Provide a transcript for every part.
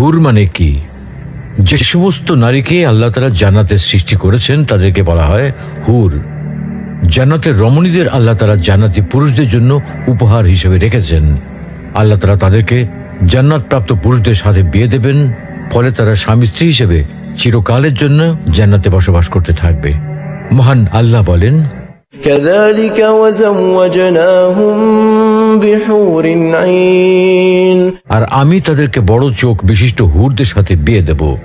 হুর মানে কি? যে সমস্ত নারীকে আল্লাহ তাআলা জান্নাতে সৃষ্টি করেছেন তাদেরকে বলা হয় হুর। জান্নাতের রমণীদের আল্লাহ তাআলা জান্নাতি পুরুষদের জন্য উপহার হিসেবে রেখেছেন। আল্লাহ তাআলা তাদেরকে জান্নাত প্রাপ্ত পুরুষদের সাথে বিয়ে দেবেন, ফলে তারা স্বামী স্ত্রী হিসেবে চিরকালের জন্য জান্নাতে বসবাস করতে থাকবে। মহান আল্লাহ বলেন, كذلك وزوجناهم بحور عين। আর আমি তাদেরকে বড় চোখ বিশিষ্ট হুরদের সাথে বিয়ে দেব।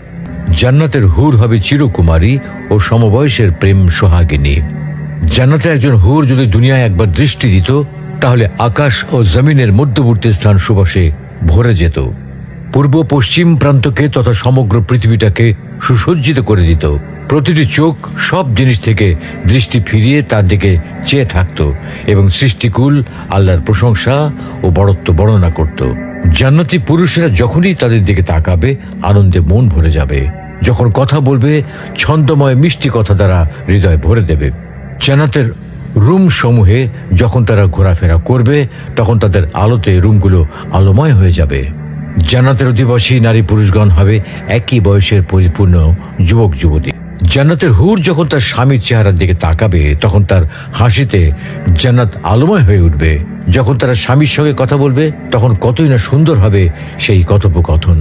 জান্নাতের হুর হবে চিরকুমারী ও সমবয়সের প্রেম সোহাগিনী। জান্নাতের একজন হুর যদি দুনিয়ায় একবার দৃষ্টি দিত, তাহলে আকাশ ও জমিনের মধ্যবর্তী স্থান সুবাসে ভরে যেত। পূর্ব পশ্চিম প্রান্তকে তথা সমগ্র পৃথিবীটাকে সুসজ্জিত করে দিত। প্রতিটি চোখ সব জিনিস থেকে দৃষ্টি ফিরিয়ে তার দিকে চেয়ে থাকত এবং সৃষ্টিকুল আল্লাহর প্রশংসা ও বড়ত্ব বর্ণনা করত। জান্নাতি পুরুষেরা যখনই তাদের দিকে তাকাবে, আনন্দে মন ভরে যাবে। যখন কথা বলবে, ছন্দময় মিষ্টি কথা দ্বারা হৃদয় ভরে দেবে। জান্নাতের রুম সমূহে যখন তারা ঘোরাফেরা করবে, তখন তাদের আলোতে রুমগুলো আলোময় হয়ে যাবে। জান্নাতের অধিবাসী নারী পুরুষগণ হবে একই বয়সের পরিপূর্ণ যুবক যুবতী। জান্নাতের হুর যখন তার স্বামীর চেহারার দিকে তাকাবে, তখন তার হাসিতে জান্নাত আলোময় হয়ে উঠবে। যখন তারা স্বামীর সঙ্গে কথা বলবে, তখন কতই না সুন্দর হবে সেই কথোপকথন।